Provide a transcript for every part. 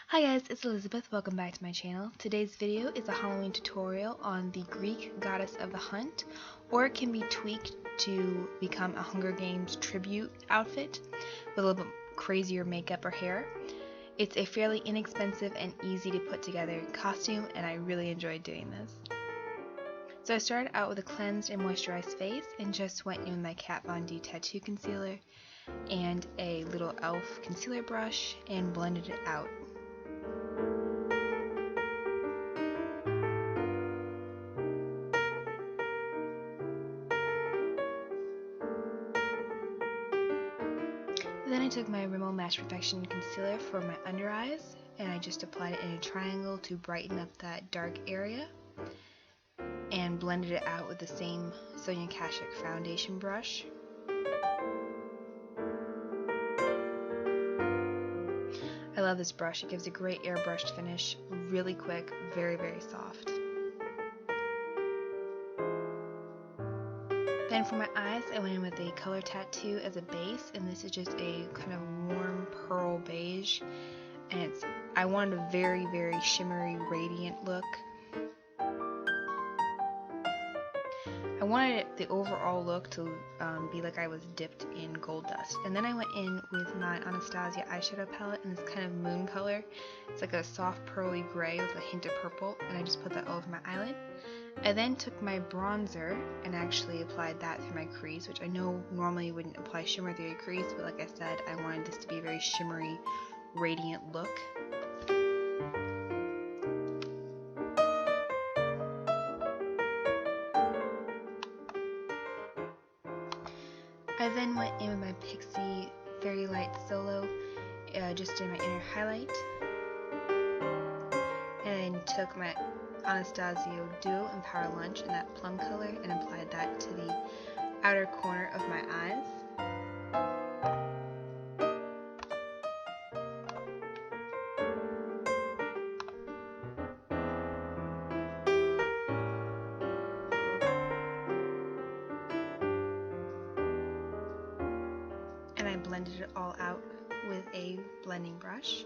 Hi guys, it's Elizabeth. Welcome back to my channel. Today's video is a Halloween tutorial on the Greek goddess of the hunt, or it can be tweaked to become a Hunger Games tribute outfit with a little bit crazier makeup or hair. It's a fairly inexpensive and easy to put together costume, and I really enjoyed doing this. So I started out with a cleansed and moisturized face and just went in with my Kat Von D tattoo concealer and a little e.l.f. concealer brush and blended it out. Then I took my Rimmel Match Perfection concealer for my under eyes and I just applied it in a triangle to brighten up that dark area and blended it out with the same Sonia Kashuk foundation brush. I love this brush. It gives a great airbrushed finish, really quick, very soft. Then for my eyes, I went in with a color tattoo as a base, and this is just a kind of warm pearl beige, and I wanted a very shimmery, radiant look. I wanted the overall look to be like I was dipped in gold dust. And then I went in with my Anastasia eyeshadow palette in this kind of moon color. It's like a soft pearly gray with a hint of purple, and I just put that over my eyelid. I then took my bronzer and actually applied that through my crease, which I know normally you wouldn't apply shimmer through your crease, but like I said, I wanted this to be a very shimmery, radiant look. I then went in with my Pixie Fairy Light Solo, just in my inner highlight, and then took my Anastasia Duo in Power Lunch in that plum color and applied that to the outer corner of my eyes. And I blended it all out with a blending brush.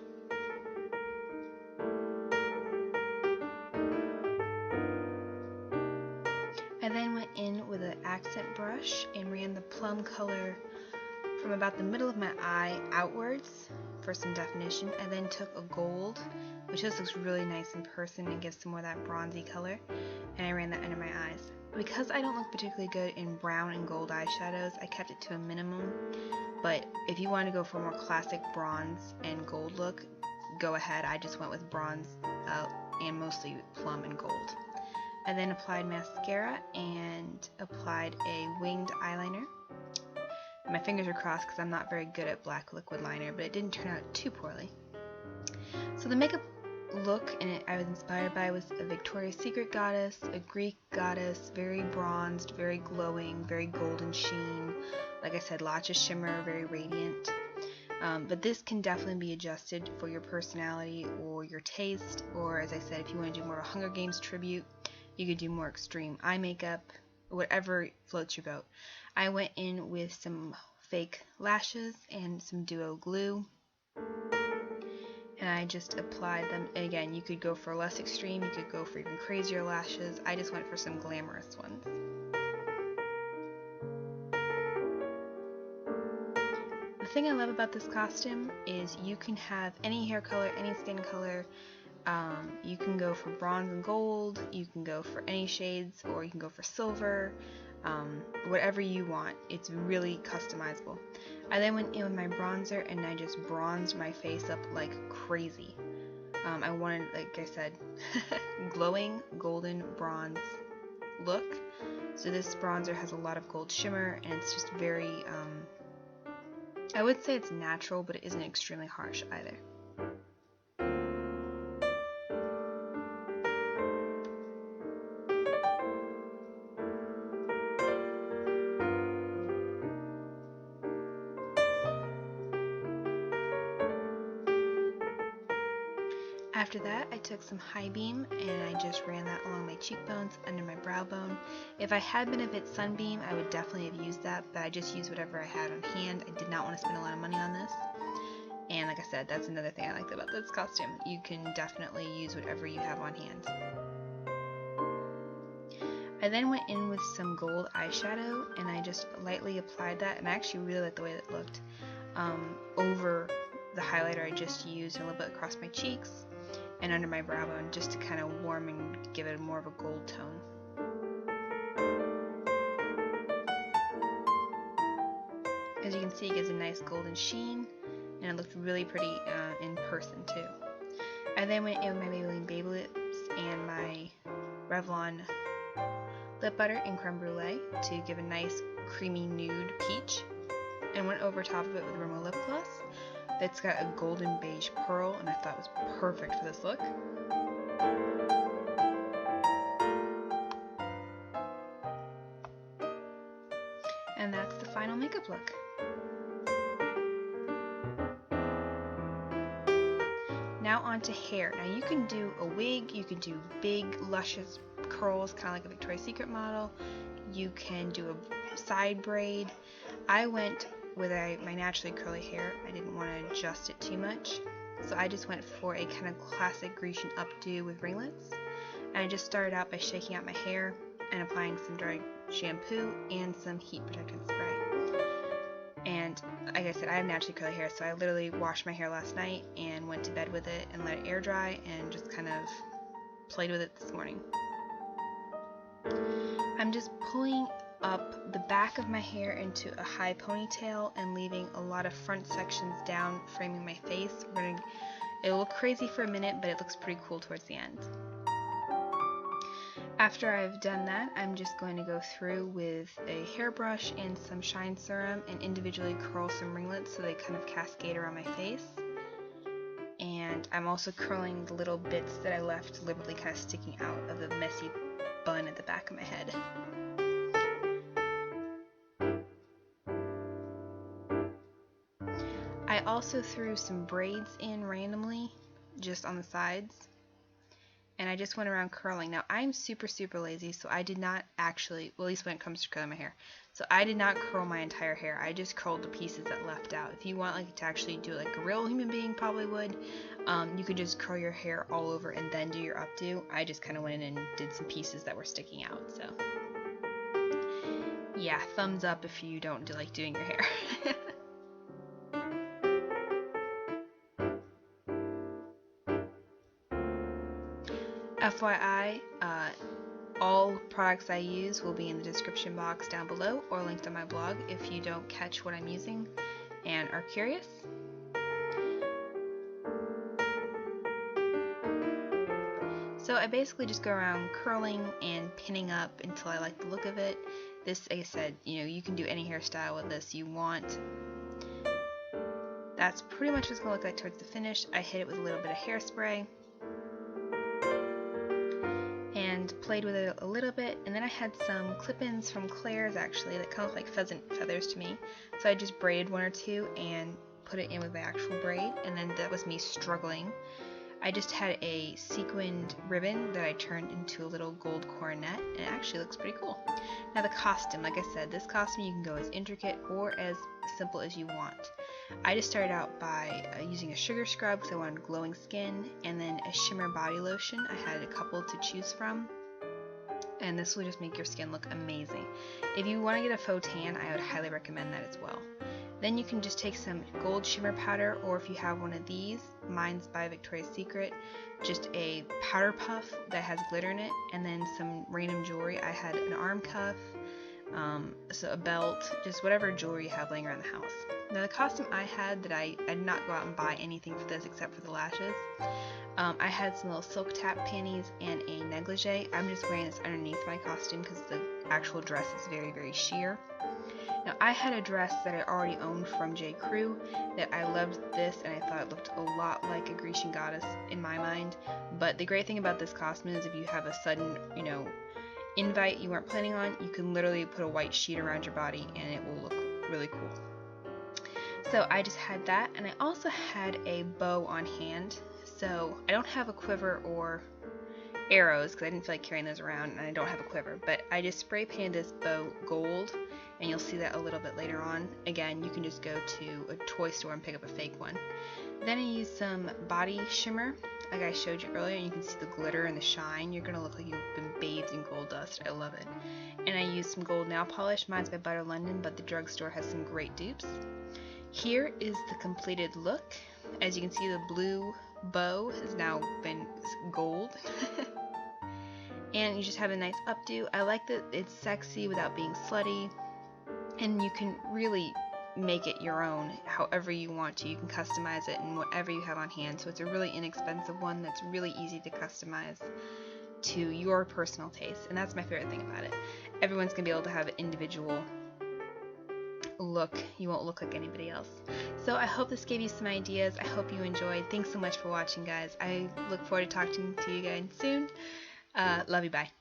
I then went in with an accent brush and ran the plum color from about the middle of my eye outwards for some definition. I then took a gold, which just looks really nice in person and gives some more of that bronzy color, and I ran that under my eyes. Because I don't look particularly good in brown and gold eyeshadows, I kept it to a minimum, but if you want to go for a more classic bronze and gold look, go ahead. I just went with bronze and mostly plum and gold. I then applied mascara and applied a winged eyeliner. My fingers are crossed because I'm not very good at black liquid liner, but it didn't turn out too poorly. So the makeup look I was inspired by was a Victoria's Secret goddess, a Greek goddess, very bronzed, very glowing, very golden sheen. Like I said, lots of shimmer, very radiant. But this can definitely be adjusted for your personality or your taste, or as I said, if you want to do more of a Hunger Games tribute, you could do more extreme eye makeup, whatever floats your boat. I went in with some fake lashes and some duo glue, and I just applied them. And again, you could go for less extreme, you could go for even crazier lashes. I just went for some glamorous ones. The thing I love about this costume is you can have any hair color, any skin color. You can go for bronze and gold, you can go for any shades, or you can go for silver, whatever you want. It's really customizable. I then went in with my bronzer and I just bronzed my face up like crazy. I wanted, like I said, glowing golden bronze look. So this bronzer has a lot of gold shimmer and it's just very, I would say it's natural, but it isn't extremely harsh either. After that, I took some high beam and I just ran that along my cheekbones, under my brow bone. If I had been a bit sunbeam, I would definitely have used that, but I just used whatever I had on hand. I did not want to spend a lot of money on this. And like I said, that's another thing I liked about this costume. You can definitely use whatever you have on hand. I then went in with some gold eyeshadow, and I just lightly applied that, and I actually really liked the way that looked over the highlighter I just used, and a little bit across my cheeks and under my brow bone, just to kind of warm and give it more of a gold tone. As you can see, it gives a nice golden sheen, and it looked really pretty in person too. I then went in with my Maybelline Baby Lips and my Revlon lip butter in creme brulee to give a nice creamy nude peach, and went over top of it with Rimmel lip gloss that's got a golden beige pearl, and I thought it was perfect for this look. And that's the final makeup look. Now on to hair. Now you can do a wig, you can do big luscious curls, kind of like a Victoria's Secret model. You can do a side braid. I went with my naturally curly hair. I didn't want to adjust it too much, so I just went for a kind of classic Grecian updo with ringlets. And I just started out by shaking out my hair and applying some dry shampoo and some heat protectant spray. And like I said, I have naturally curly hair, so I literally washed my hair last night and went to bed with it and let it air dry and just kind of played with it this morning. I'm just pulling up the back of my hair into a high ponytail and leaving a lot of front sections down, framing my face. It'll look crazy for a minute, but it looks pretty cool towards the end. After I've done that, I'm just going to go through with a hairbrush and some shine serum and individually curl some ringlets so they kind of cascade around my face. And I'm also curling the little bits that I left deliberately kind of sticking out of the messy bun at the back of my head. I also threw some braids in randomly, just on the sides, and I just went around curling. Now, I'm super lazy, so I did not actually, well, at least when it comes to curling my hair, so I did not curl my entire hair. I just curled the pieces that left out. If you want like to actually do it like a real human being probably would, you could just curl your hair all over and then do your updo. I just kind of went in and did some pieces that were sticking out, so yeah, thumbs up if you don't like doing your hair. FYI, all products I use will be in the description box down below or linked on my blog if you don't catch what I'm using and are curious. So I basically just go around curling and pinning up until I like the look of it. This, like I said, you can do any hairstyle with this you want. That's pretty much what it's going to look like towards the finish. I hit it with a little bit of hairspray and played with it a little bit, and then I had some clip-ins from Claire's actually that kind of look like pheasant feathers to me, so I just braided one or two and put it in with my actual braid, and then that was me struggling. I just had a sequined ribbon that I turned into a little gold coronet, and it actually looks pretty cool. Now the costume, like I said, this costume you can go as intricate or as simple as you want. I just started out by using a sugar scrub because I wanted glowing skin, and then a shimmer body lotion. I had a couple to choose from, and this will just make your skin look amazing. If you want to get a faux tan, I would highly recommend that as well. Then you can just take some gold shimmer powder, or if you have one of these, mine's by Victoria's Secret, just a powder puff that has glitter in it, and then some random jewelry. I had an arm cuff, so a belt, just whatever jewelry you have laying around the house. Now the costume I had that I did not go out and buy anything for this except for the lashes. I had some little silk tap panties and a negligee. I'm just wearing this underneath my costume because the actual dress is very sheer. Now I had a dress that I already owned from J. Crew that I loved this, and I thought it looked a lot like a Grecian goddess in my mind. But the great thing about this costume is if you have a sudden, invite you weren't planning on, you can literally put a white sheet around your body and it will look really cool. So I just had that, and I also had a bow on hand. So I don't have a quiver or arrows because I didn't feel like carrying those around, and I don't have a quiver, but I just spray painted this bow gold, and you'll see that a little bit later on. Again, you can just go to a toy store and pick up a fake one. Then I used some body shimmer, like I showed you earlier. You can see the glitter and the shine. You're gonna look like you've been bathed in gold dust. I love it. And I used some gold nail polish. Mine's by Butter London, but the drugstore has some great dupes. Here is the completed look. As you can see, the blue bow has now been gold. And you just have a nice updo. I like that it's sexy without being slutty. And you can really make it your own however you want to. You can customize it in whatever you have on hand. So it's a really inexpensive one that's really easy to customize to your personal taste. And that's my favorite thing about it. Everyone's going to be able to have an individual look. You won't look like anybody else. So I hope this gave you some ideas. I hope you enjoyed. Thanks so much for watching, guys. I look forward to talking to you guys soon. Love you. Bye.